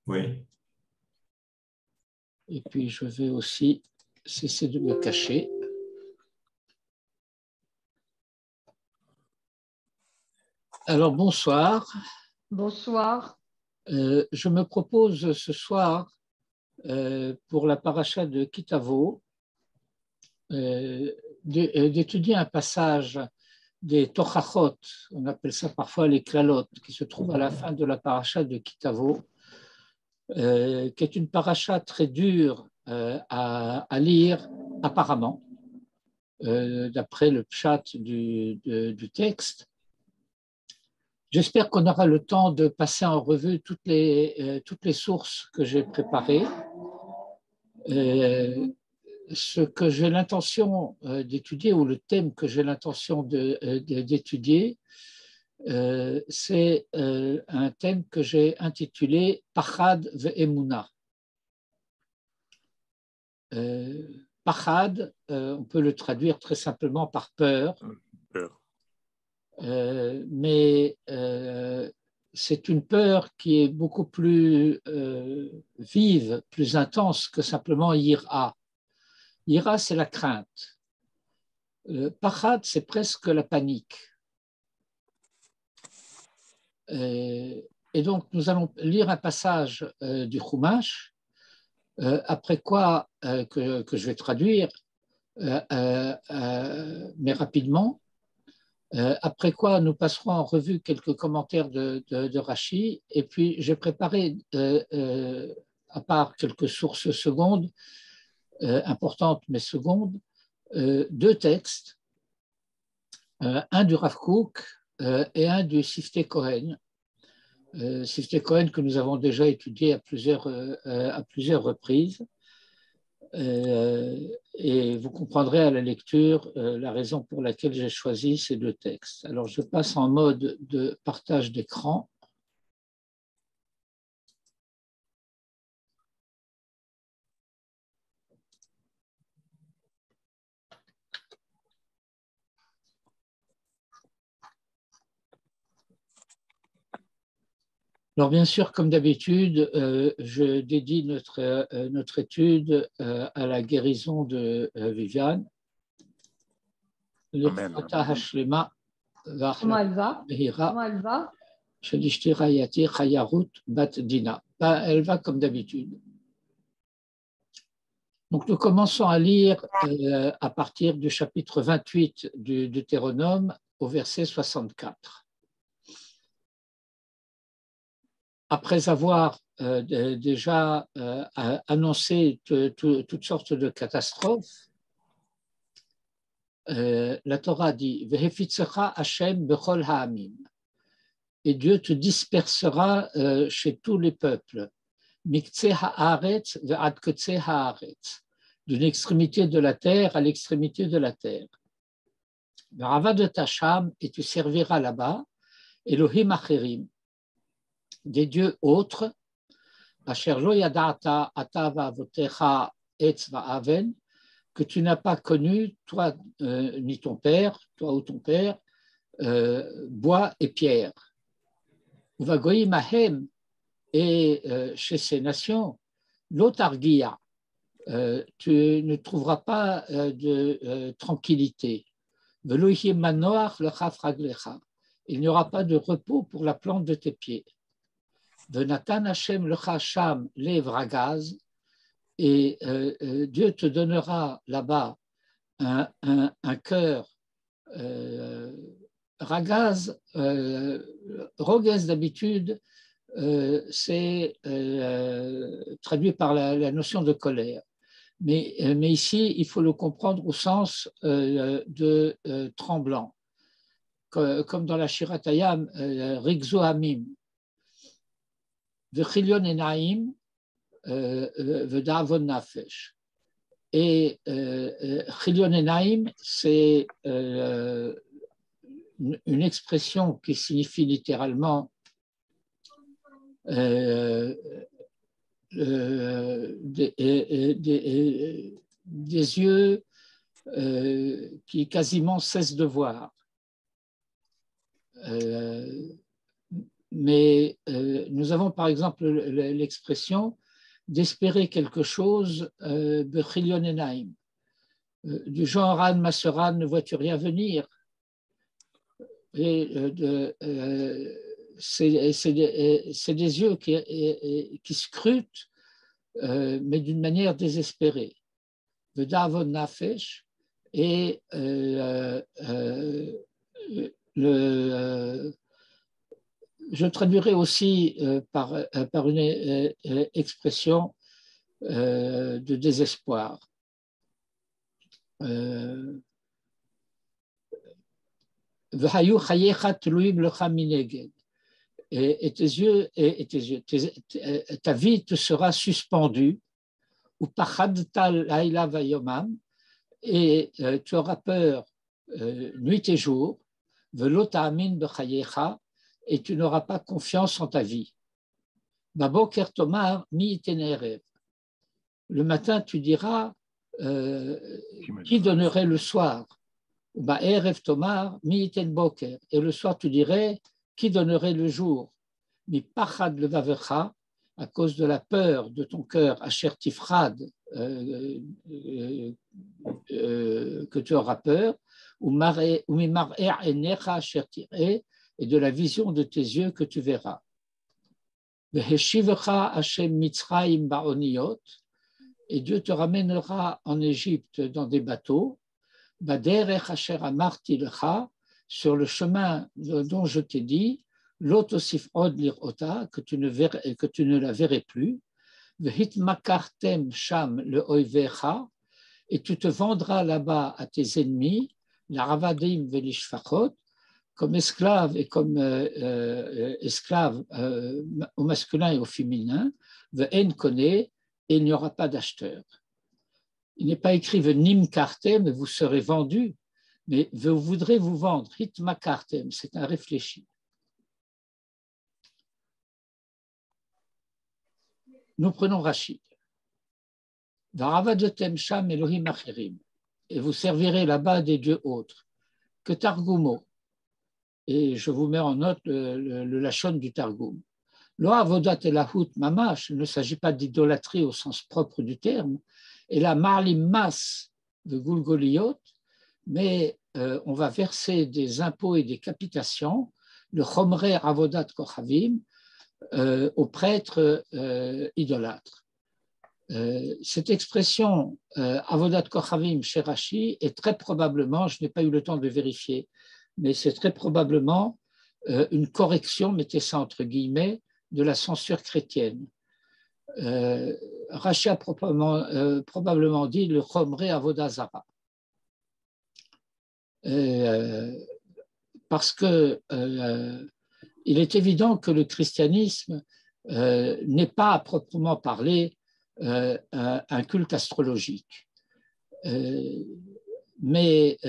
Oui. Et puis, je vais aussi cesser de me cacher. Alors, bonsoir. Bonsoir. Je me propose ce soir, pour la paracha de Kitavo, d'étudier un passage des Tochachot, on appelle ça parfois les Klalot, qui se trouve à la fin de la paracha de Kitavo, qui est une paracha très dure à lire apparemment, d'après le pshat du texte. J'espère qu'on aura le temps de passer en revue toutes les sources que j'ai préparées. Ce que j'ai l'intention d'étudier, ou le thème que j'ai l'intention d'étudier, c'est un thème que j'ai intitulé Pachad ve'emuna. Pachad, on peut le traduire très simplement par peur. Peur. Mais c'est une peur qui est beaucoup plus vive, plus intense que simplement ira. Ira, c'est la crainte. Pachad, c'est presque la panique. Et donc, nous allons lire un passage du Chumash, après quoi, que je vais traduire, mais rapidement. Après quoi, nous passerons en revue quelques commentaires de Rashi. Et puis, j'ai préparé, à part quelques sources secondes, importantes mais secondes, deux textes, un du Rav Kook et un du Siftei Cohen. Siftei Cohen que nous avons déjà étudié à plusieurs reprises. Et vous comprendrez à la lecture la raison pour laquelle j'ai choisi ces deux textes. Alors, je passe en mode de partage d'écran. Alors, bien sûr, comme d'habitude, je dédie notre étude à la guérison de Viviane. Amen. Comment elle va? Comment elle va? Elle va comme d'habitude. Donc, nous commençons à lire à partir du chapitre 28 du Deutéronome au verset 64. Après avoir déjà annoncé toutes sortes de catastrophes, la Torah dit « Vehefitzecha Hashem bechol ha'amim » et Dieu te dispersera chez tous les peuples, miktseh haaretz ve'ad ketseh haaretz, d'une extrémité de la terre à l'extrémité de la terre. V'avad tacham, et tu serviras là-bas, Elohim acherim, des dieux autres, asher lo yada'ata ata va'avotecha etz va'aven, que tu n'as pas connu, toi ni ton père, toi ou ton père, bois et pierre. Uvagoyim ahem, et chez ces nations, l'otargia, tu ne trouveras pas de tranquillité. Velohim manoach lechaf raglecha, il n'y aura pas de repos pour la plante de tes pieds. Venatan Hashem lecha sham lev ragaz, et Dieu te donnera là-bas un cœur ragaz, rogaz d'habitude, c'est traduit par la notion de colère. Mais ici, il faut le comprendre au sens de tremblant. Comme dans la Shirat Hayam, Rigzo Hamim, Vechilion Enaim, Vedavon Nafesh. Et Chilion Enaim, c'est une expression qui signifie littéralement des yeux qui quasiment cessent de voir. mais nous avons par exemple l'expression d'espérer quelque chose bechilion enaim, du genre Anne Masseran, ne vois-tu rien venir? Et c'est des yeux qui scrutent, mais d'une manière désespérée. Le Davon Nafesh et je traduirai aussi par une expression de désespoir. Et tes yeux, ta vie te sera suspendue, ou et tu auras peur nuit et jour, et tu n'auras pas confiance en ta vie. Le matin, tu diras qui donnerait le soir? Et le soir, tu dirais qui donnerait le jour? À cause de la peur de ton cœur, Asher Tifrad, que tu auras peur, et de la vision de tes yeux que tu verras. Et Dieu te ramènera en Égypte dans des bateaux, sur le chemin dont je t'ai dit, que tu ne la verrais plus, et tu te vendras là-bas à tes ennemis, la ravadim velishfachot, comme esclave et comme esclave au masculin et au féminin, ve'en connaît, et il n'y aura pas d'acheteur. Il n'est pas écrit venim kartem, vous serez vendu, mais vous voudrez vous vendre, hitma kartem, c'est un réfléchi. Nous prenons Rachid. Varavadotem sham Elohim acherim, et vous servirez là-bas des dieux autres, que Targumo. Et je vous mets en note le lachon du Targum. Lo avodat elahut mamash, il ne s'agit pas d'idolâtrie au sens propre du terme, et la marlim mas de gulgoliot, mais on va verser des impôts et des capitations, le chomre avodat kochavim, aux prêtres idolâtres. Cette expression avodat kochavim chez Rashi est très probablement, je n'ai pas eu le temps de vérifier, mais c'est très probablement une correction, mettez ça entre guillemets, de la censure chrétienne. Rashi a probablement dit le chomre avodazara. Parce que il est évident que le christianisme n'est pas à proprement parler un culte astrologique. Mais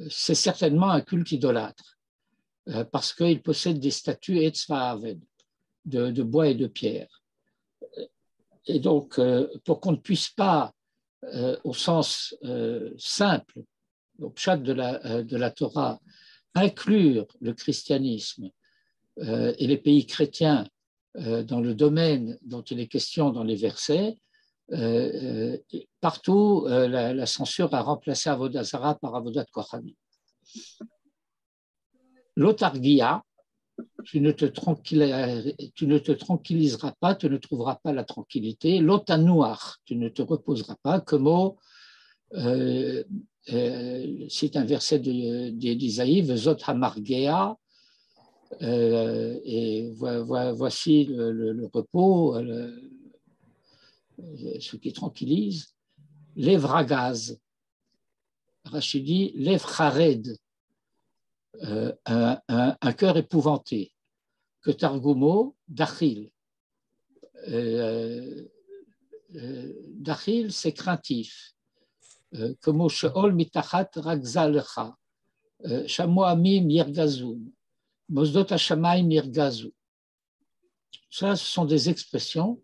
c'est certainement un culte idolâtre, parce qu'il possède des statues etzvaaved, de bois et de pierre. Et donc, pour qu'on ne puisse pas, au sens simple, au pshat de la Torah, inclure le christianisme et les pays chrétiens dans le domaine dont il est question dans les versets, partout, la censure a remplacé Avodah Zara par Avodat Kochavim. L'autargia, tu ne te tranquilliseras pas, tu ne trouveras pas la tranquillité. L'otanouach, tu ne te reposeras pas. Que mot, c'est un verset d'Isaïe, Vezot Hamargea, et voici le repos, ce qui tranquillise. Levragaz, Rachid dit Levchared, un cœur épouvanté. Que Targumo, Dachil. Dachil, c'est craintif. Comme Sheol mitachat ragzalecha. Shamoamim yirgazum. Mosdot hashamayim yirgazu. Ça, ce sont des expressions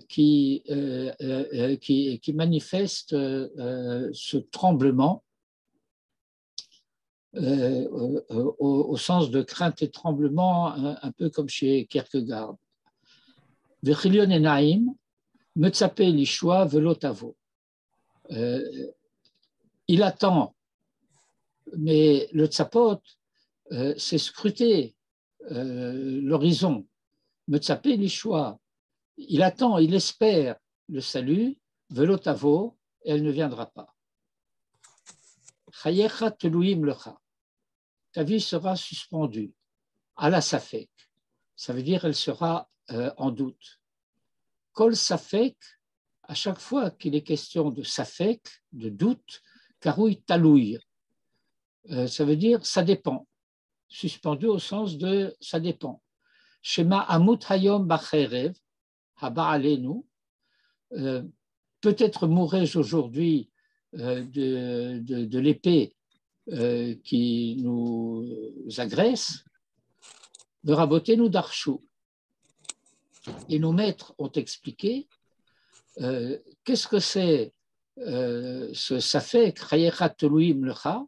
qui manifestent ce tremblement au sens de crainte et tremblement, un peu comme chez Kierkegaard. Vechilion enaim, metzape lishua velo tavo. Il attend, mais le tzapot, c'est scruter l'horizon. Metzape lishua, il attend, il espère le salut, velo tavo, et elle ne viendra pas. Chayecha teluim lecha. Ta vie sera suspendue à la safek. Ça veut dire elle sera en doute. Kol safek, à chaque fois qu'il est question de safek, de doute, karouille talouille. Ça veut dire ça dépend. Suspendu au sens de ça dépend. Shema amut hayom bacherev, haba alenu. Peut-être mourrai-je aujourd'hui de l'épée qui nous agresse, de raboter nous d'archou. Et nos maîtres ont expliqué qu'est-ce que c'est ce safek chayecha teluim lecha,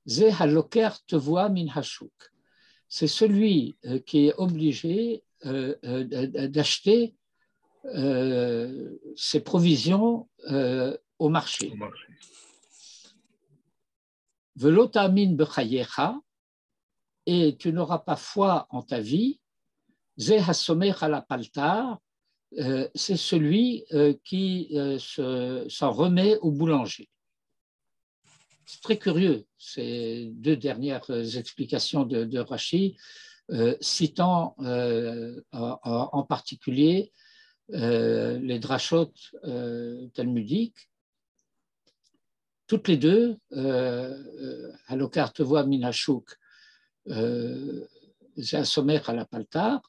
ze haloker tevoa min hashuk. C'est celui qui est obligé d'acheter ses provisions au marché. Velo ta'amin bechayecha, et tu n'auras pas foi en ta vie. Ze hasomer ala paltar, c'est celui qui s'en remet au boulanger. C'est très curieux, ces deux dernières explications de Rashi, citant en particulier les drashot talmudiques. Toutes les deux, Halokar tevoa min hashuk, Ze hasomer ala paltar,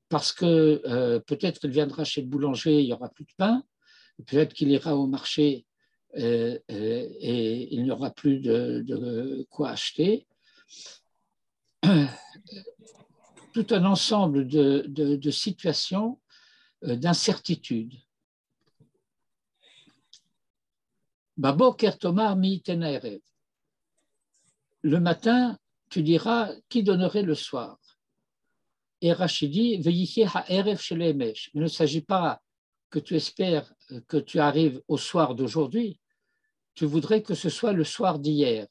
parce que peut-être qu'il viendra chez le boulanger, il n'y aura plus de pain, peut-être qu'il ira au marché et il n'y aura plus de quoi acheter. Tout un ensemble de situations d'incertitude. Baboker tomar mi tenaerev. Le matin, tu diras qui donnerait le soir. Et Rashi dit, il ne s'agit pas que tu espères que tu arrives au soir d'aujourd'hui, tu voudrais que ce soit le soir d'hier.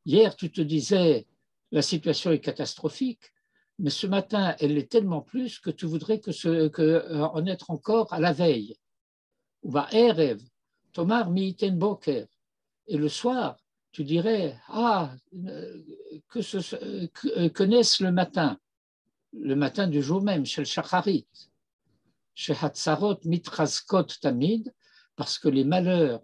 Hier, tu te disais, la situation est catastrophique, mais ce matin, elle l'est tellement plus que tu voudrais en être encore à la veille. Ou va erev, tomar miiten boker. Et le soir, tu dirais, que naisse le matin du jour même, chez le shacharit, chez Hatzarot mitrazkot tamid, parce que les malheurs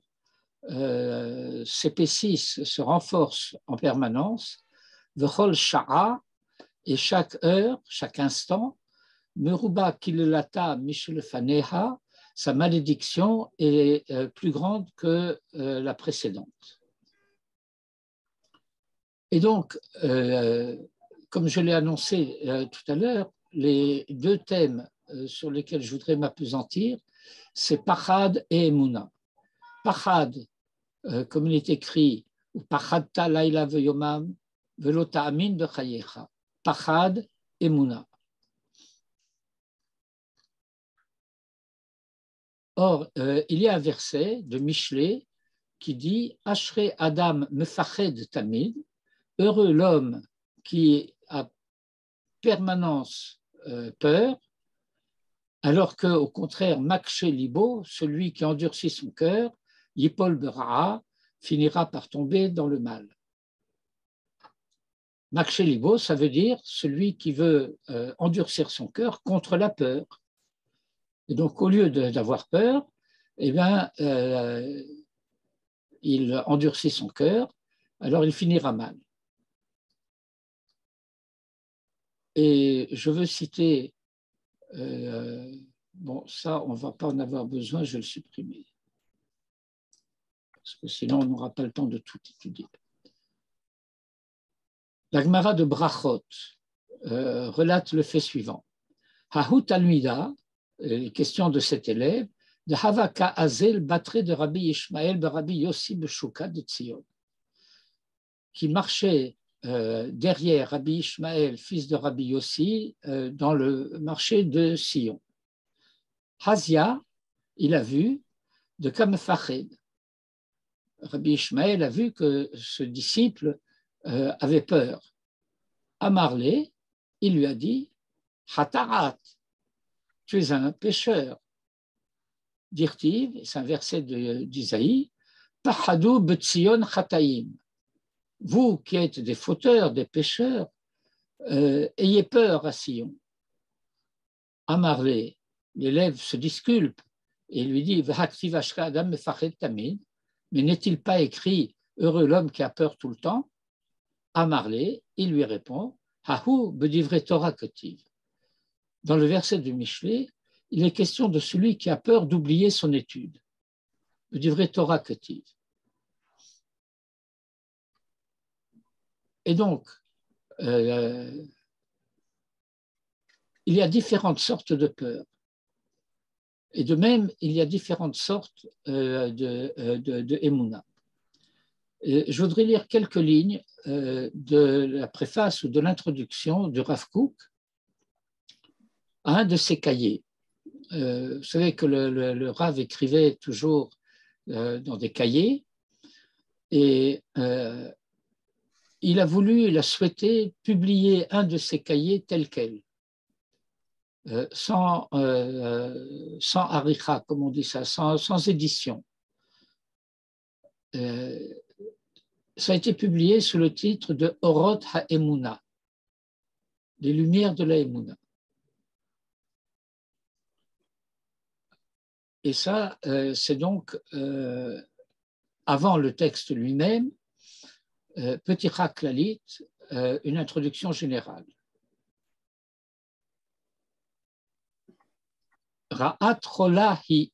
s'épaississent, se renforcent en permanence, v'chol sha'a, et chaque heure, chaque instant, meruba kilelata mishlefaneha, sa malédiction est plus grande que la précédente. Et donc, comme je l'ai annoncé tout à l'heure, les deux thèmes sur lesquels je voudrais m'appesantir, c'est Pachad et Emouna. Pachad, comme il est écrit, Pachadta laila veyomam velo ta'amin bechayecha. Pachad, Emouna. Or, il y a un verset de Michelet qui dit Ashrei Adam mefached tamid, heureux l'homme qui a permanence peur, alors qu'au contraire, Makshe Libo, celui qui endurcit son cœur, Yipol Bera'a, finira par tomber dans le mal. Makshe Libo, ça veut dire celui qui veut endurcir son cœur contre la peur. Et donc, au lieu d'avoir peur, eh bien, il endurcit son cœur, alors il finira mal. Et je veux citer, bon, ça, on ne va pas en avoir besoin, je vais le supprimer. Parce que sinon, on n'aura pas le temps de tout étudier. La Gemara de Brachot relate le fait suivant. Hahut Almida, question de cet élève, de Havaka Azel Batre de Rabbi Ishmael de Rabbi Yossi Beshuka de Tzion. qui marchait derrière Rabbi Ishmael, fils de Rabbi Yossi, dans le marché de Sion. Hazia, il a vu de Kamefached. Rabbi Ishmael a vu que ce disciple avait peur. Amarle, il lui a dit, Hatarat, tu es un pécheur. Dirtiv, c'est un verset d'Isaïe, Pahadou betzion chataim. Vous qui êtes des fauteurs, des pécheurs, ayez peur à Sion. Amarle, l'élève se disculpe et lui dit, mais n'est-il pas écrit heureux l'homme qui a peur tout le temps? Amarle, il lui répond, Hahu bedivre Torah ketiv. Dans le verset du Michelet, il est question de celui qui a peur d'oublier son étude. Bedivre Torah ketiv. Et donc, il y a différentes sortes de peurs. Et de même, il y a différentes sortes de Emouna. Je voudrais lire quelques lignes de la préface ou de l'introduction du Rav Kook à un de ses cahiers. Vous savez que le Rav écrivait toujours dans des cahiers et il a souhaité publier un de ses cahiers tel quel. Sans aricha, comme on dit ça, sans édition. Ça a été publié sous le titre de Orot HaEmuna, les lumières de la Emouna. Et ça, c'est donc avant le texte lui-même, petit Raklalit, une introduction générale. Ra'at Cholahi.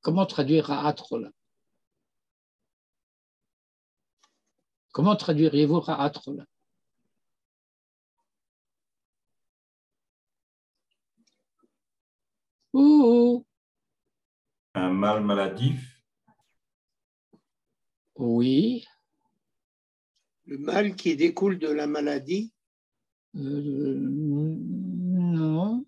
Comment traduire Ra'at Chola? Comment traduiriez-vous Ra'at Chola? Un mal maladif? Oui. Le mal qui découle de la maladie? Non.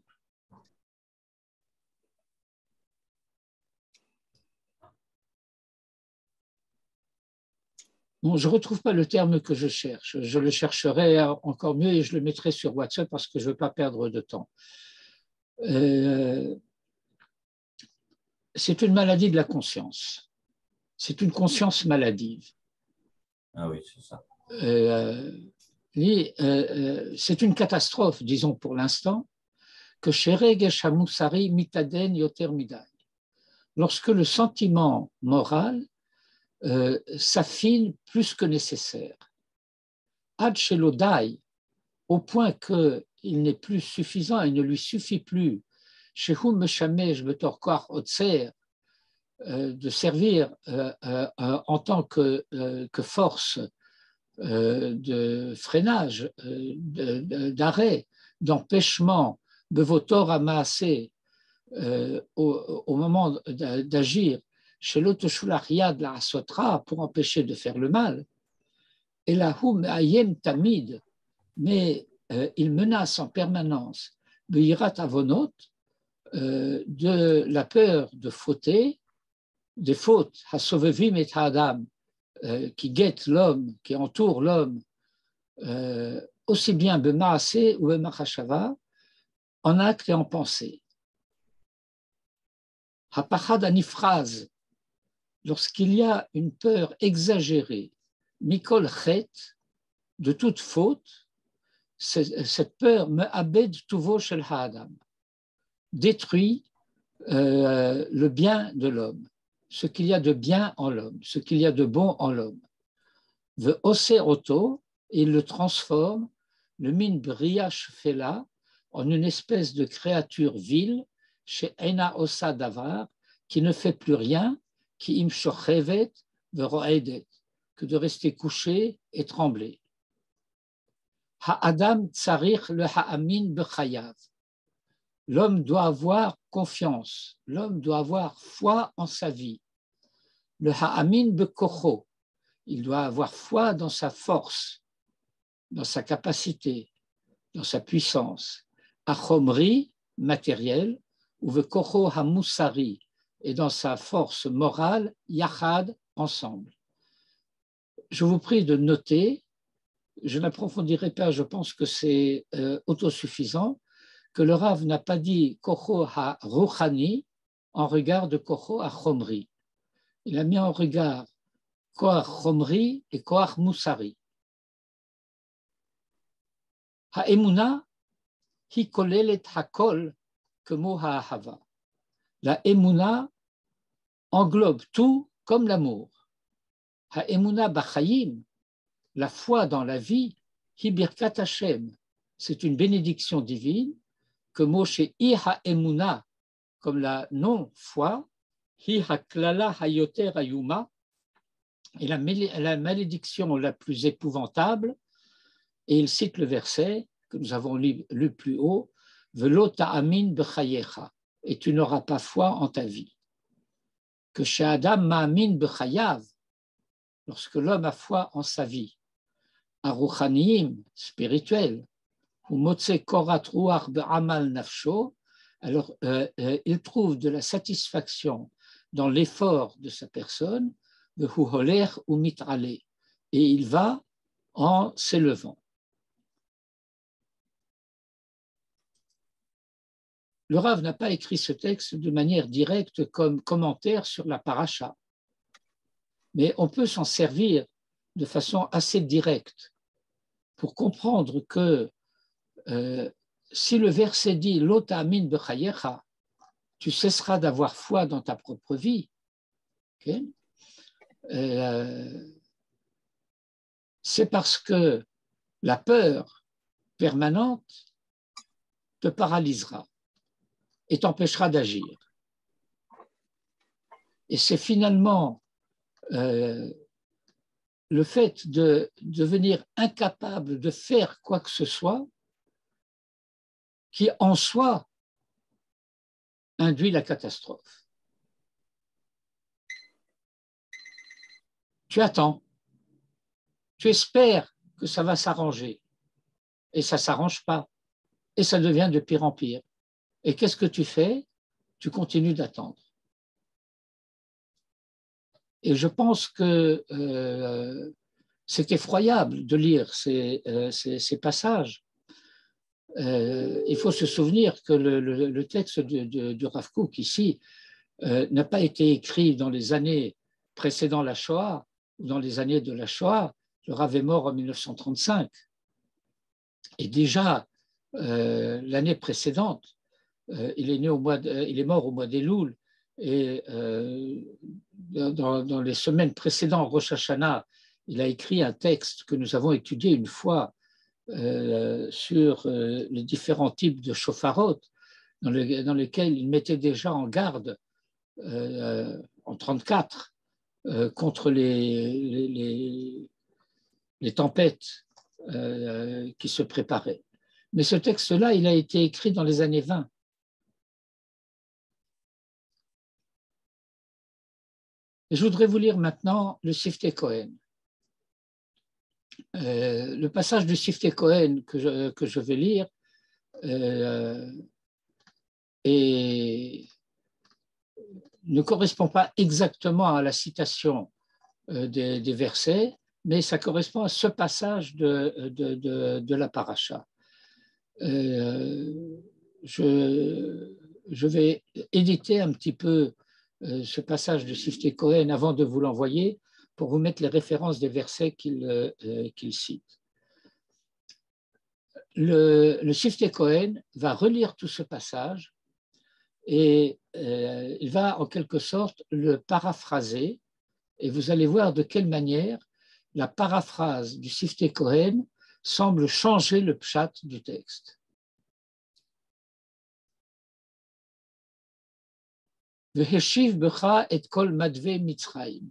Bon, je ne retrouve pas le terme que je cherche. Je le chercherai encore mieux et je le mettrai sur WhatsApp parce que je ne veux pas perdre de temps. C'est une maladie de la conscience. C'est une conscience maladive. Ah oui, c'est ça. C'est une catastrophe, disons pour l'instant, que Sheregesh Hamusari Mitaden Yoter Midai. Lorsque le sentiment moral s'affine plus que nécessaire. Ad Shelodai, au point qu'il n'est plus suffisant, il ne lui suffit plus, Shehum Meshamesh Betor Koach Otser, de servir en tant que force de freinage, d'arrêt, d'empêchement, Bevotor Amaasé, au moment d'agir, chez l'Otoshulariyad la Asotra, pour empêcher de faire le mal. Et la Hum Ayem Tamid, mais il menace en permanence Beirat Avonot, de la peur de fauter, des fautes, Hasovevim et Hadam, qui guettent l'homme, qui entourent l'homme, aussi bien Bemaasé ou Bemachashava, en acte et en pensée. Hapachad Anifraz, lorsqu'il y a une peur exagérée, Mikol Chet, de toute faute, cette peur me abed tuvo shel ha'adam, détruit le bien de l'homme, ce qu'il y a de bien en l'homme, ce qu'il y a de bon en l'homme. Ve oser oto, il le transforme, le min bria shfela, en une espèce de créature vile, chez Ena Osa Davar, qui ne fait plus rien, qui im shochevet veroedet, que de rester couché et trembler. Ha'adam tsarich le ha'amin bechayav. L'homme doit avoir confiance, l'homme doit avoir foi en sa vie. le ha'amin bekocho, il doit avoir foi dans sa force, dans sa capacité, dans sa puissance. Achomri, matériel, ou bekocho hamusari, et dans sa force morale, yachad, ensemble. Je vous prie de noter, je n'approfondirai pas, je pense que c'est autosuffisant, que le Rav n'a pas dit kocho ha-ruchani en regard de kocho ha-chomri. Il a mis en regard koach chomri et koach musari. Ha-emuna hi kolelet hakol kemo ha-ahava. La emuna englobe tout comme l'amour. Ha-emuna b'chayim, la foi dans la vie, hi birkat Hashem, c'est une bénédiction divine, que Moshe hi ha-emuna, comme la non-foi, hi ha-klala hayoter ayuma, et la malédiction la plus épouvantable, et il cite le verset que nous avons lu plus haut, Velo ta'amin b'chayecha, et tu n'auras pas foi en ta vie. Que chez Adam ma'amin b'chayav, lorsque l'homme a foi en sa vie, aruchaniyim, spirituel, ou motse korat ruach be'amal nafsho, alors il trouve de la satisfaction dans l'effort de sa personne, vehu holer ou mitrale, et il va en s'élevant. Le Rav n'a pas écrit ce texte de manière directe comme commentaire sur la paracha, mais on peut s'en servir de façon assez directe pour comprendre que si le verset dit « Lo ta'amin b'chayecha », tu cesseras d'avoir foi dans ta propre vie, okay? C'est parce que la peur permanente te paralysera et t'empêchera d'agir. Et c'est finalement le fait de devenir incapable de faire quoi que ce soit qui en soi induit la catastrophe. Tu attends, tu espères que ça va s'arranger et ça ne s'arrange pas et ça devient de pire en pire. Et qu'est-ce que tu fais? Tu continues d'attendre. Et je pense que c'est effroyable de lire ces passages. Il faut se souvenir que le texte de Rav Kook ici n'a pas été écrit dans les années précédant la Shoah ou dans les années de la Shoah. Le Rav est mort en 1935. Et déjà, l'année précédente, il est mort au mois d'Elul, et dans les semaines précédentes Rosh Hashanah, il a écrit un texte que nous avons étudié une fois sur les différents types de shofarot, dans lesquels il mettait déjà en garde en 1934 contre les tempêtes qui se préparaient. Mais ce texte-là, il a été écrit dans les années 20. Et je voudrais vous lire maintenant le Siftei Kohen. Le passage du Siftei Kohen que je vais lire ne correspond pas exactement à la citation des versets, mais ça correspond à ce passage de la paracha. Je vais éditer un petit peu ce passage de Siftei Kohen avant de vous l'envoyer pour vous mettre les références des versets qu'il cite. Le Siftei Kohen va relire tout ce passage et il va en quelque sorte le paraphraser, et vous allez voir de quelle manière la paraphrase du Siftei Kohen semble changer le pshat du texte. Veheshiv becha et kol madve Mitzrayim.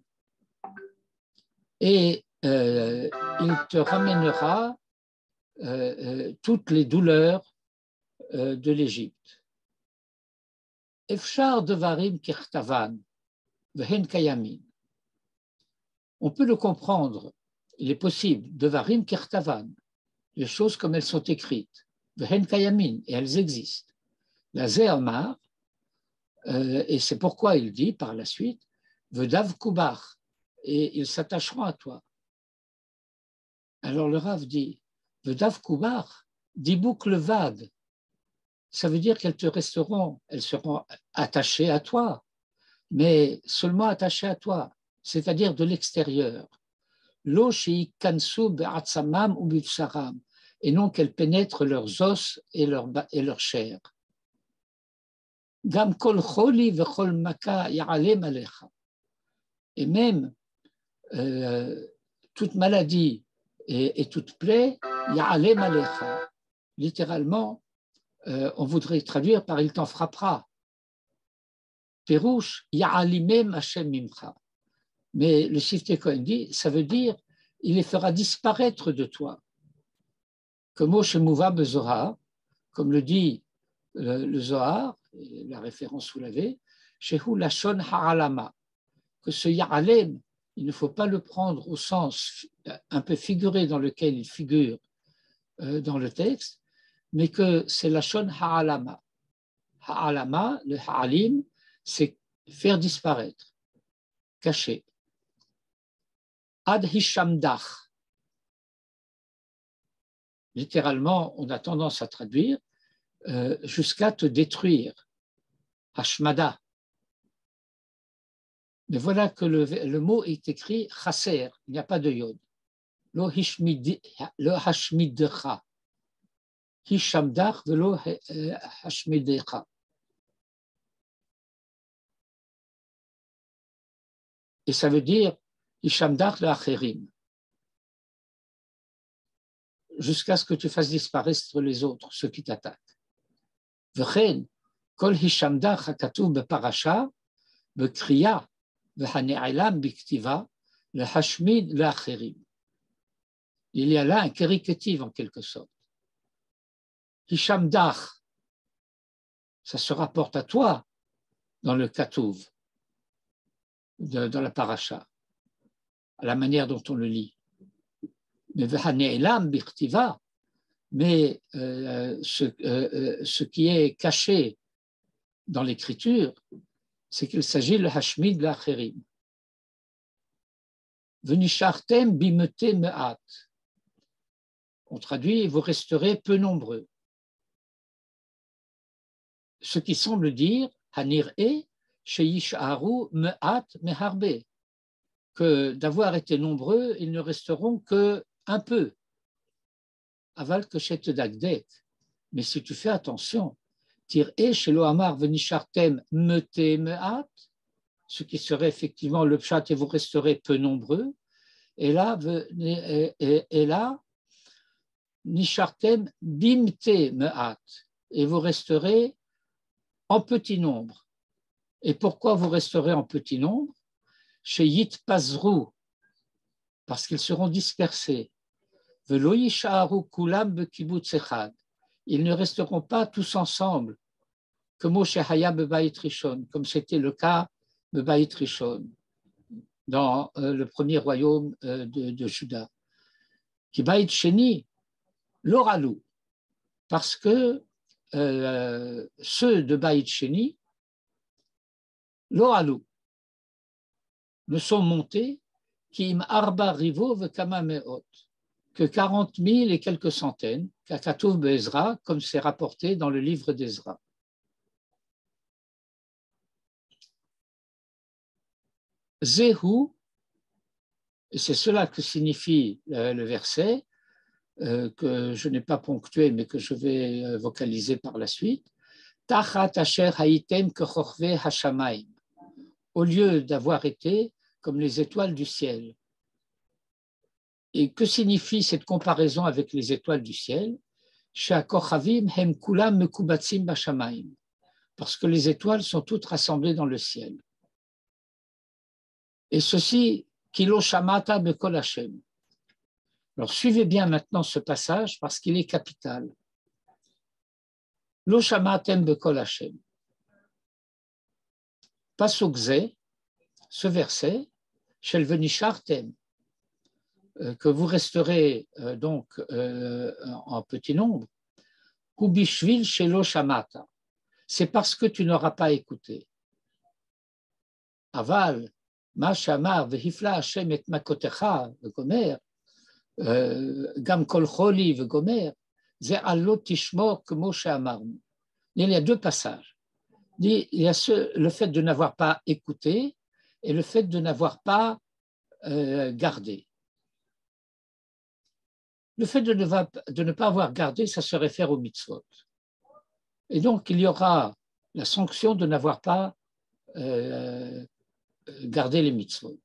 Et il te ramènera toutes les douleurs de l'Égypte. Efshar devarim kirtavan vehen kayamin. On peut le comprendre, il est possible, Devarim Kertavan, les choses comme elles sont écrites, Vehen Kayamin, et elles existent. La Zéamar, et c'est pourquoi il dit par la suite, Vedav Kubar, et ils s'attacheront à toi. Alors le Rav dit, Vedav Kubar, Dibouk Levad, ça veut dire qu'elles seront attachées à toi, mais seulement attachées à toi, c'est-à-dire de l'extérieur. Lo shei kansu be'atzamam ou bivsaram, et non qu'elles pénètrent leurs os et leur chair. Gam kol choli vechol maka ya'alem alecha. Et même toute maladie et toute plaie, ya'alem alecha. Littéralement, on voudrait traduire par il t'en frappera. Perouche, ya'alimem Hashem mimcha. Mais le Siftei Kohen dit, ça veut dire, il les fera disparaître de toi. Comme au Shemouva Bezohar, comme le dit le Zohar, la référence soulevée, Shehu Lashon Ha'alama, que ce Ya'alem, il ne faut pas le prendre au sens un peu figuré dans lequel il figure dans le texte, mais que c'est Lashon Ha'alama. Ha'alama, le Ha'alim, c'est faire disparaître, cacher. Ad Hishamdach. Littéralement, on a tendance à traduire jusqu'à te détruire. Hashmada. Mais voilà que le mot est écrit chasser, il n'y a pas de yod. Lo hashmidcha. Hishamdach velo hashmidcha. Et ça veut dire Hishamdach le acherim. Jusqu'à ce que tu fasses disparaître les autres, ceux qui t'attaquent. V'chen, kol hishamdach hakatuv beparasha, bekriya, v'hane'elam biktiva, le hashmid le acherim. Il y a là un caricatif en quelque sorte. Hishamdach, ça se rapporte à toi dans le katuv, dans la parasha, à la manière dont on le lit. Mais v'hane'elam biktiva, mais ce qui est caché dans l'écriture, c'est qu'il s'agit le hashmid l'acherim. Venishartem bimete me'at. On traduit, vous resterez peu nombreux. Ce qui semble dire, hanir'e sheyisharu me'at meharbe, que d'avoir été nombreux, ils ne resteront que un peu. Aval que chet dagdek. Mais si tu fais attention, tir'e shelo amar venishartem mete me'at, ce qui serait effectivement le pshat et vous resterez peu nombreux, et là, nishartem bimte me'at, et vous resterez en petit nombre. Et pourquoi vous resterez en petit nombre? Chez Yit Pazru, parce qu'ils seront dispersés. Velo yisharu kulam bekibutz echad. Ils ne resteront pas tous ensemble, comme Moshe Haya bebayit rishon, comme c'était le cas bebayit rishon, dans le premier royaume de Juda. Ki bayit sheni l'oralou, parce que ceux de bayit sheni l'oralou ne sont montés qu'im arba rivo vekama me'ot, que 40 000 et quelques centaines, kakatouv be'ezra, comme c'est rapporté dans le livre d'Ezra. Zehu, et c'est cela que signifie le verset, que je n'ai pas ponctué, mais que je vais vocaliser par la suite. Tachat asher haïtem kechorve hashamayim, au lieu d'avoir été comme les étoiles du ciel. Et que signifie cette comparaison avec les étoiles du ciel? She'akochavim hem kulam mekubatzim bashamayim, parce que les étoiles sont toutes rassemblées dans le ciel. Et ceci, kilo shamata bekol Hashem. Alors suivez bien maintenant ce passage parce qu'il est capital. Lo shamatem bekol Hashem. Pasuk ze, ce verset, shel venishartem, que vous resterez donc en petit nombre, hu bishvil shelo shamata, c'est parce que tu n'auras pas écouté. Aval, ma shamar vehifla Hashem et makotecha vegomer, gam kol choli vegomer, ze alot tishmor kemo sheamarnu. Il y a deux passages. Il y a le fait de n'avoir pas écouté et le fait de n'avoir pas gardé. Le fait de ne pas avoir gardé, ça se réfère aux mitzvot. Et donc, il y aura la sanction de n'avoir pas gardé les mitzvot.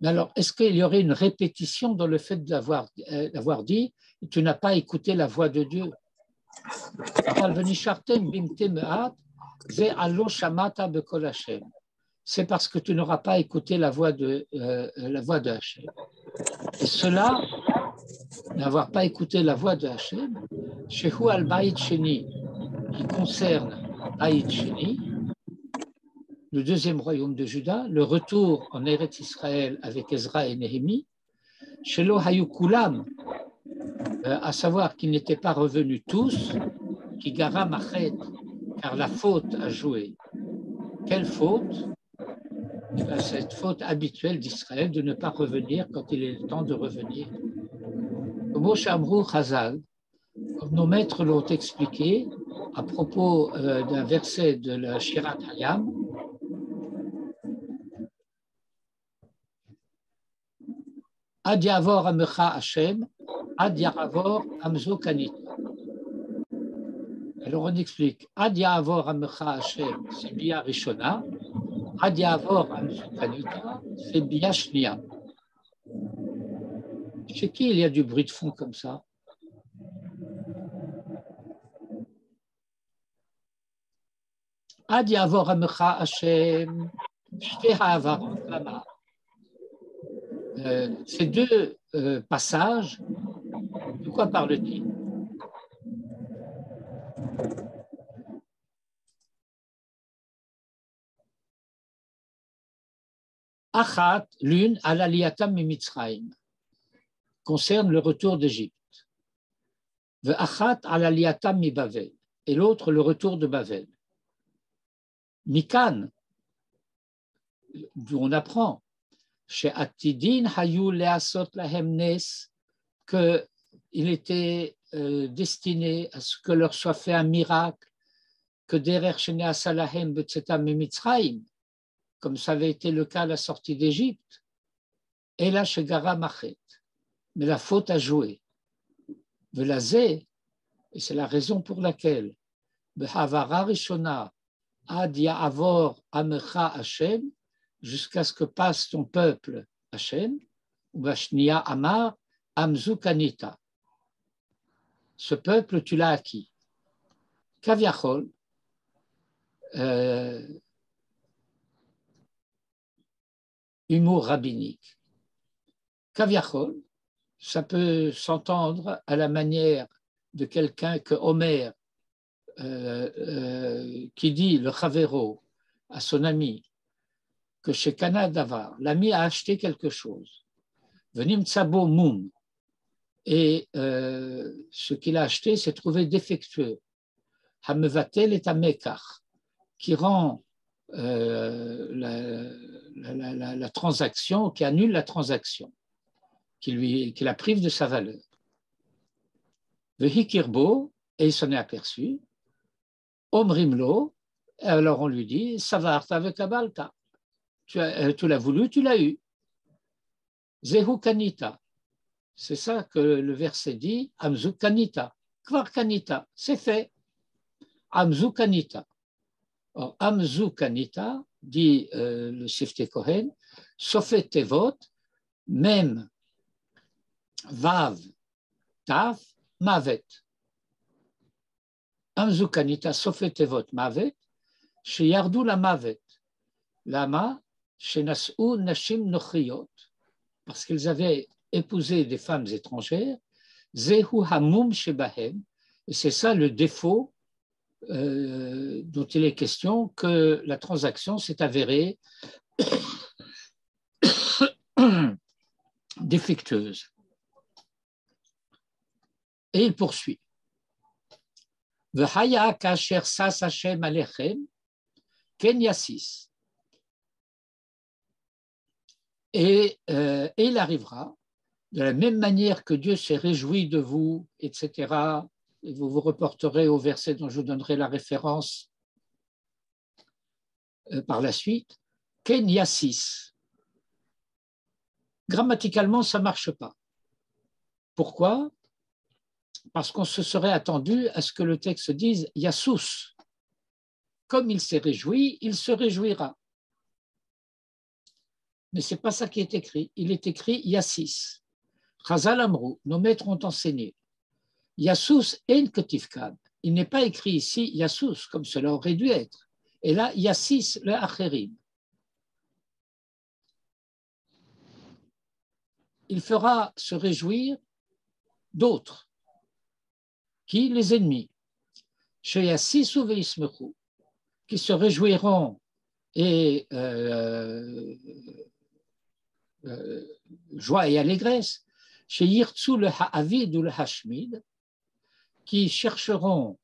Mais alors, est-ce qu'il y aurait une répétition dans le fait d'avoir dit « tu n'as pas écouté la voix de Dieu » ? C'est parce que tu n'auras pas écouté la voix de Hachem. Et cela, n'avoir pas écouté la voix de Hachem, Shehu al-Ba'id Sheni, qui concerne Ba'id Sheni, le deuxième royaume de Juda, le retour en Eretz Israël avec Ezra et Néhémie, Shelo Hayu Kulam, à savoir qu'ils n'étaient pas revenus tous, qui gara machet, car la faute a joué. Quelle faute? Cette faute habituelle d'Israël de ne pas revenir quand il est le temps de revenir. Comme Shamrou Chazal, comme nos maîtres l'ont expliqué à propos d'un verset de la Shirat Hayam, Ad Yavor Amecha Hashem, Ad Yaravor Amzo Kanita. Alors on explique, Ad Yavor Amecha Hashem, c'est Bia Rishona, Ad Yavor Amzo Kanita, c'est Bia Shnia. Chez qui il y a du bruit de fond comme ça? Ad Yavor Amecha Hashem, Shte Ha'avarot Lama. Ces deux passages, de quoi parle-t-il? Achat, l'une, à l'aliatam mimitzraim, concerne le retour d'Égypte. Achat, à l'aliatam mi Bavel, et l'autre, le retour de Bavel. Mikan, d'où on apprend, chez Atidin Hayu Leasot Lahem Nes, qu'il était destiné à ce que leur soit fait un miracle, que derer Shene Asalahem Betzetam Mimitzraim, comme ça avait été le cas à la sortie d'Égypte, et là chez Gara Machet. Mais la faute a joué. Velazé, et c'est la raison pour laquelle, Behavara Rishona, Ad Ya'avor Amecha Hashem, jusqu'à ce que passe ton peuple Hashem, ou Bashnia Amar, Amzu Kanita. Ce peuple, tu l'as acquis. Kaviachol, humour rabbinique. Kaviachol, ça peut s'entendre à la manière de quelqu'un que Omer, qui dit le Chavero à son ami, que chez Kana Davar, l'ami a acheté quelque chose. Venim Tsabo Moum. Et ce qu'il a acheté s'est trouvé défectueux. Hamevatel est Amekar, qui rend la transaction, qui annule la transaction, qui la prive de sa valeur. Vehikirbo, et il s'en est aperçu. Omrimlo, alors on lui dit, Savarta avec Abalta. Tu l'as voulu, tu l'as eu. Zehu Kanita. C'est ça que le verset dit, Amzu Kanita. Kvar Kanita, c'est fait. Amzu Kanita. Or, Amzu Kanita, dit le Sifte Kohen, Sofet Tevot, même Vav, Taf, Mavet. Amzu Kanita, Sofet Tevot, Mavet, Sheyardu la Mavet. Lama, Shenas'u Nashim Nochriot, parce qu'ils avaient épousé des femmes étrangères, Zehu Hamum Shebahem, et c'est ça le défaut dont il est question, que la transaction s'est avérée défectueuse. Et il poursuit. V'haya kasher sas Hashem alechem ken yasis. Et il arrivera, de la même manière que Dieu s'est réjoui de vous, etc., et vous vous reporterez au verset dont je vous donnerai la référence par la suite, ken yasis. Grammaticalement, ça ne marche pas. Pourquoi ? Parce qu'on se serait attendu à ce que le texte dise Yassous. Comme il s'est réjoui, il se réjouira. Mais ce n'est pas ça qui est écrit. Il est écrit Yassis. Chazal Amrou, nos maîtres ont enseigné. Yassous en ketifkad. Il n'est pas écrit ici Yassous, comme cela aurait dû être. Et là, Yassis le acherim. Il fera se réjouir d'autres. Qui? Les ennemis. Chez Yassisou veismechu, qui se réjouiront et joie et allégresse. Chez Yirtsu le ha'avid ou le hashmid, qui chercheront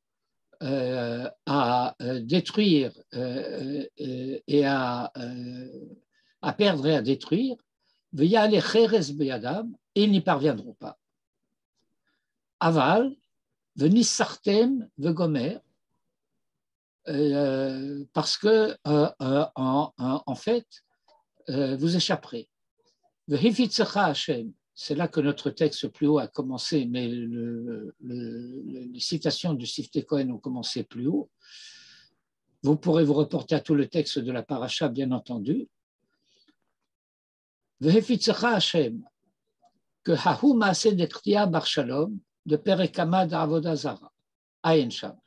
à détruire et à perdre et à détruire, veya le cheres beyadam, et ils n'y parviendront pas. Aval, venissartem vegomer, parce que en fait, vous échapperez. Vehifitzecha Hashem, c'est là que notre texte plus haut a commencé, mais les citations du Siftei Kohen ont commencé plus haut. Vous pourrez vous reporter à tout le texte de la paracha, bien entendu. Vehifitzecha Hashem, que Hahu Maaseh Dektia Bar Shalom, de Perekama d'Avoda Zara, Ayen Sham.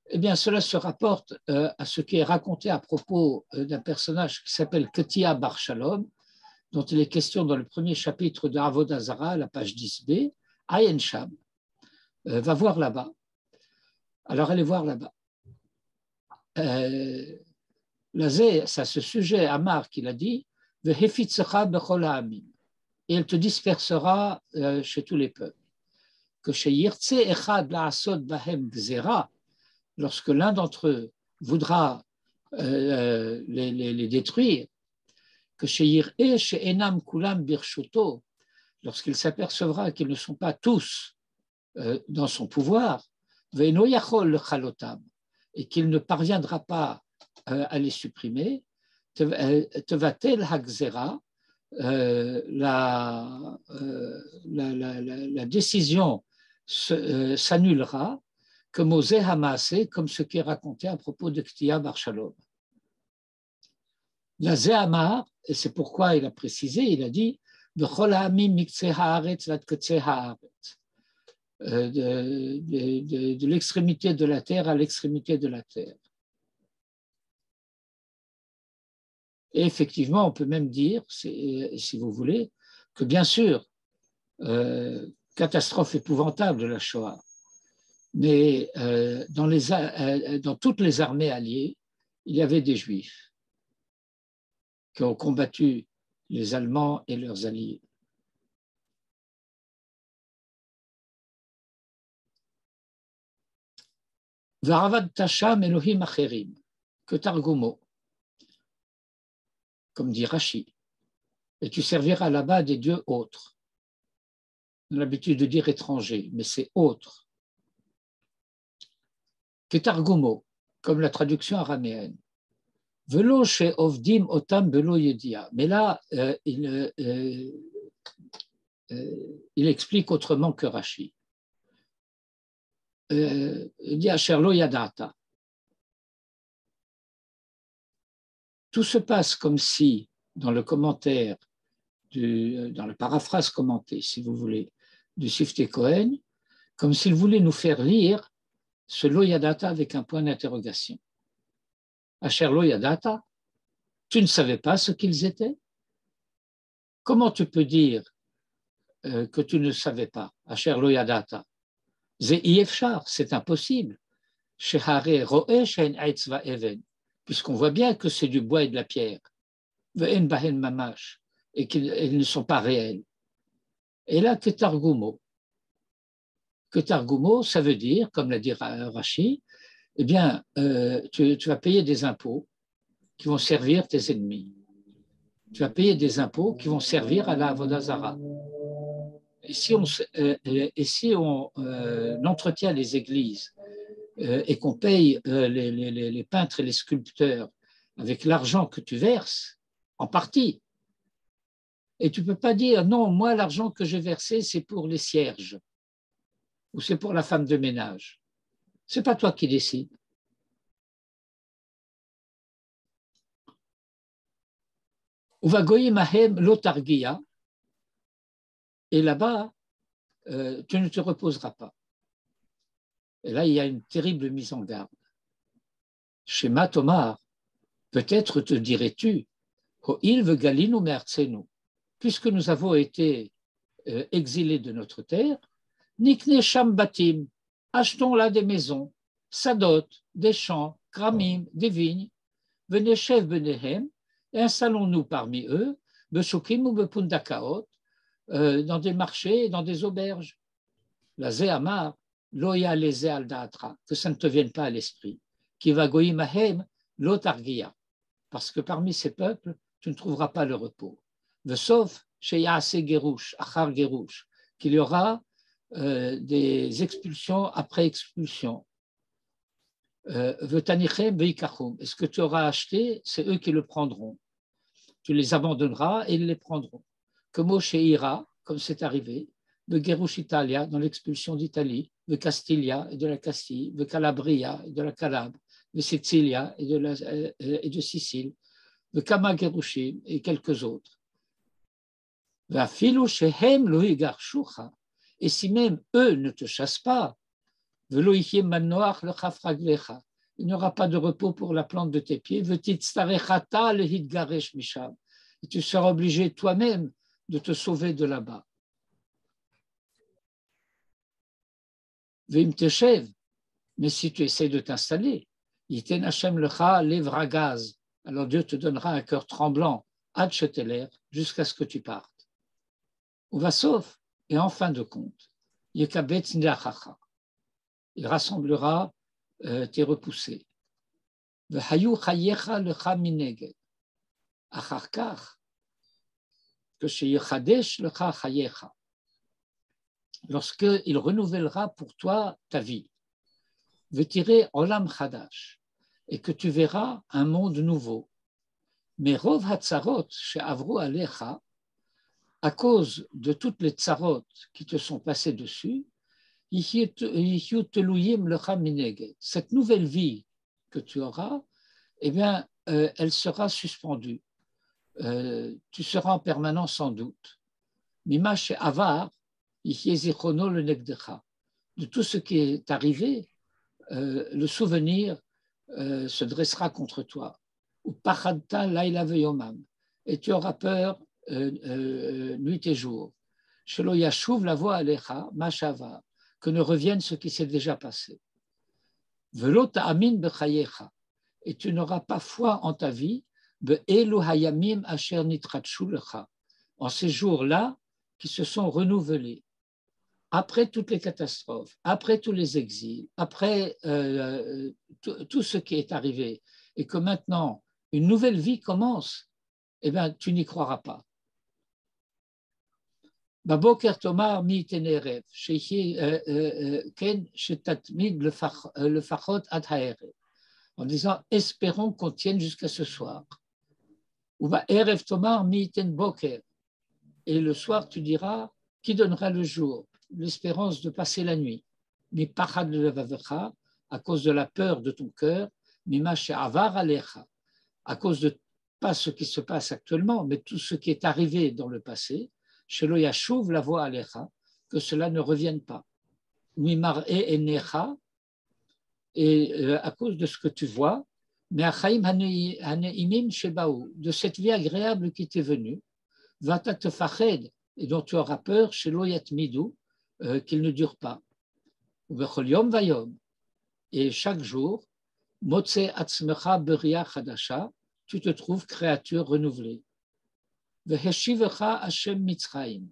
Eh bien, cela se rapporte à ce qui est raconté à propos d'un personnage qui s'appelle Ketia Bar Shalom, dont il est question dans le premier chapitre de Avoda Zara, la page 10b, Ayen Sham. Va voir là-bas. Alors, allez voir là-bas. Là, c'est à ce sujet, Amar, qu'il a dit, Vehefitzecha bechol ha'amim. Et elle te dispersera chez tous les peuples. Que chez Yirtze echad la'asod bahem gzera, lorsque l'un d'entre eux voudra les détruire, que chez Yir'e, chez Enam Kulam Birshuto, lorsqu'il s'apercevra qu'ils ne sont pas tous dans son pouvoir, Ve'eno yachol le chalotam, et qu'il ne parviendra pas à les supprimer, Tevatel hagzera, la décision s'annulera, comme Osé Hamassé, comme ce qui est raconté à propos de Ktia Bar Shalom. La Zéhamar, et c'est pourquoi il a précisé, il a dit de l'extrémité de la terre à l'extrémité de la terre. Et effectivement, on peut même dire, si vous voulez, que bien sûr, catastrophe épouvantable de la Shoah, mais dans toutes les armées alliées, il y avait des Juifs qui ont combattu les Allemands et leurs alliés. Varavad Tasham Elohim Acherim, que Targumo, comme dit Rashi, et tu serviras là-bas des dieux autres. On a l'habitude de dire étrangers, mais c'est autres. Que Targumo, comme la traduction araméenne. Velo chez Ovdim Otam Belo Yedia. Mais là, il explique autrement que Rashi. Il dit Asherlo Yadata. Tout se passe comme si, dans le commentaire, dans la paraphrase commentée, si vous voulez, du Siftei Kohen, comme s'il voulait nous faire lire ce Lo Yadata avec un point d'interrogation. Asher Lo Yadata, tu ne savais pas ce qu'ils étaient? Comment tu peux dire que tu ne savais pas? Asher Lo Yadata. Ze Yefshar, c'est impossible. Shehare Ro'e Shein Eitz Va Even, puisqu'on voit bien que c'est du bois et de la pierre. Ve'en Bahen Mamash, et qu'ils ne sont pas réels. Et là, que Targumo. Que Targumo, ça veut dire, comme l'a dit Rashi, eh bien, tu vas payer des impôts qui vont servir tes ennemis. Tu vas payer des impôts qui vont servir à la Avodah Zara. Et si on entretient les églises et qu'on paye les peintres et les sculpteurs avec l'argent que tu verses, en partie, et tu ne peux pas dire, non, moi, l'argent que j'ai versé, c'est pour les cierges ou c'est pour la femme de ménage. Ce n'est pas toi qui décides. Uvagoyim ahem lotargia, et là-bas, tu ne te reposeras pas. Et là, il y a une terrible mise en garde. Chez Matomar, peut-être te dirais-tu, Ho'il vegalinu me'artzenu, puisque nous avons été exilés de notre terre, Nikne sham batim, achetons là des maisons, sadot, des champs, kramim, des vignes, veneshev benehem, et installons-nous parmi eux, beshukim ou bepundakaot, dans des marchés et dans des auberges. La Zéhamar, loya leze al da'atra, que ça ne te vienne pas à l'esprit, qui va goïm ahem lotargia, parce que parmi ces peuples, tu ne trouveras pas le repos. Sauf chez Yaase Gerouche, Achar Gerouche, qu'il y aura des expulsions après expulsion. Vetanichem veikachum, et ce que tu auras acheté, c'est eux qui le prendront. Tu les abandonneras et ils les prendront. Comme chez Ira, comme c'est arrivé, de Gerouche Italia, dans l'expulsion d'Italie, de Castiglia et de la Castille, de Calabria et de la Calabre, de Sicilia et de Sicile, de Kama Gerouchim et quelques autres. Et si même eux ne te chassent pas, il n'y aura pas de repos pour la plante de tes pieds, et tu seras obligé toi-même de te sauver de là-bas. Mais si tu essaies de t'installer, alors Dieu te donnera un cœur tremblant, jusqu'à ce que tu partes. Ou va sauf, et en fin de compte, il rassemblera tes repoussés. Lorsqu'il renouvellera pour toi ta vie, et que tu verras un monde nouveau. Mais Rov Hatzarot she'avru alecha, à cause de toutes les tsarot qui te sont passées dessus, cette nouvelle vie que tu auras, eh bien, elle sera suspendue. Tu seras en permanence sans doute. Mima she'avar, de tout ce qui est arrivé, le souvenir se dressera contre toi. Et tu auras peur nuit et jour. Shelo yashuv la voix alecha mashava, que ne revienne ce qui s'est déjà passé. Velo ta'amin bechayecha, et tu n'auras pas foi en ta vie be'elu hayamim asher nitratshu lecha, en ces jours-là qui se sont renouvelés. Après toutes les catastrophes, après tous les exils, après tout ce qui est arrivé, et que maintenant une nouvelle vie commence, eh bien, tu n'y croiras pas. Baboker Tomar mi tenerev, ken shetatmid le fachot ad haerev, en disant espérons qu'on tienne jusqu'à ce soir. Ou va erev Tomar mi ten boker, et le soir tu diras qui donnera le jour, l'espérance de passer la nuit. Mi pachad levavecha, à cause de la peur de ton cœur, mi mache avar alecha, à cause de pas ce qui se passe actuellement, mais tout ce qui est arrivé dans le passé, shelo yashuv la voix alecha, que cela ne revienne pas. Mi mar'e enecha, et à cause de ce que tu vois, mais achaim haneimim shebaou, de cette vie agréable qui t'est venue, vata tefached, et dont tu auras peur, shelo yatmidu, qu'il ne dure pas. Ubechol yom vayom, et chaque jour, motze atzmecha beria chadasha, tu te trouves créature renouvelée. Veheshivecha Hashem Mitzrayim.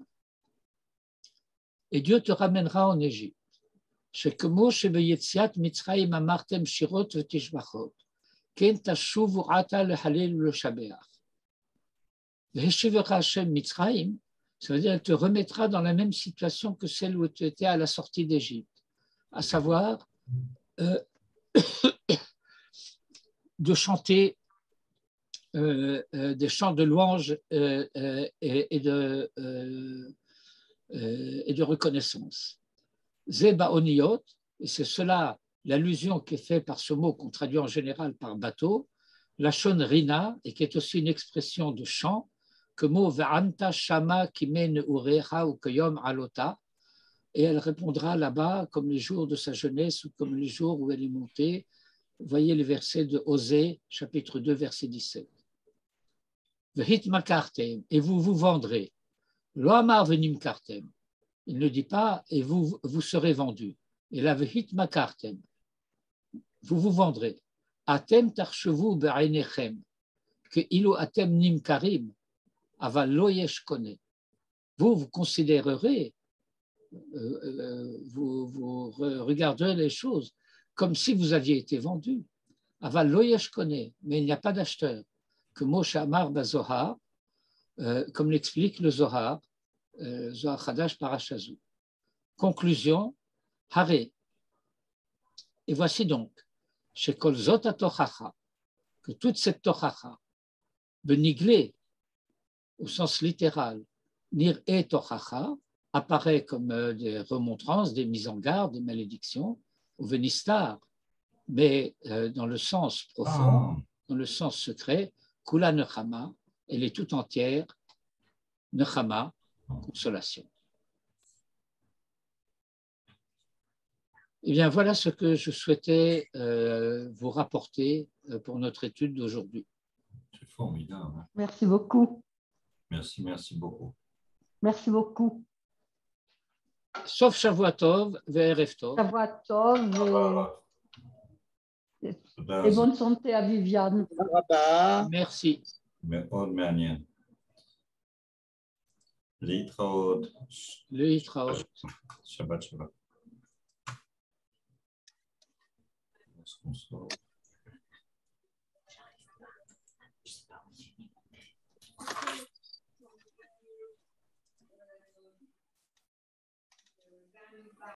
Et Dieu te ramènera en Égypte. Shekemo shebeyetziat Mitzrayim amartem shirot v'tishbachot. Ken tashuvu ata lehalel v'leshabeach. Veheshivecha Hashem Mitzrayim, ça veut dire qu'elle te remettra dans la même situation que celle où tu étais à la sortie d'Égypte, à savoir de chanter des chants de louange et de reconnaissance. Zeba oniyot, et c'est cela l'allusion qui est faite par ce mot qu'on traduit en général par bateau, la shon rina, et qui est aussi une expression de chant, que mot va'anta shama kimen urecha ou kayom alota, et elle répondra là-bas comme les jours de sa jeunesse ou comme les jours où elle est montée. Voyez les versets de Osée, chapitre 2, verset 17. Vehit makartem, et vous vous vendrez. Lo amar venim kartem. Il ne dit pas et vous serez vendus. Et là, vehit makartem, vous vous vendrez. Atem tarchevu be'ainechem, que ilu atem nimkarim, aval lo yesh kone. Vous considérerez, vous regarderez les choses comme si vous aviez été vendu. Aval lo yesh kone, mais il n'y a pas d'acheteur. Que Moshe Amar Bazohar, comme l'explique le Zohar, Zohar Chadash Parashazou. Conclusion, Haré. Et voici donc, chez Kol Zot HaTochacha, que toute cette Tochacha, beniglé, au sens littéral, Nir et Tochacha, apparaît comme des remontrances, des mises en garde, des malédictions, ou Venistar, mais dans le sens profond, dans le sens secret, Kula Nechama, elle est tout entière, Nechama, consolation. Eh bien, voilà ce que je souhaitais vous rapporter pour notre étude d'aujourd'hui. C'est formidable. Hein? Merci beaucoup. Merci beaucoup. Merci beaucoup. Sauf Shavua Tov, Ve'erev Tov. Shavua Tov et bonne santé à Viviane. Merci. מאוד מעניין. להתראות. להתראות. שבת שלום.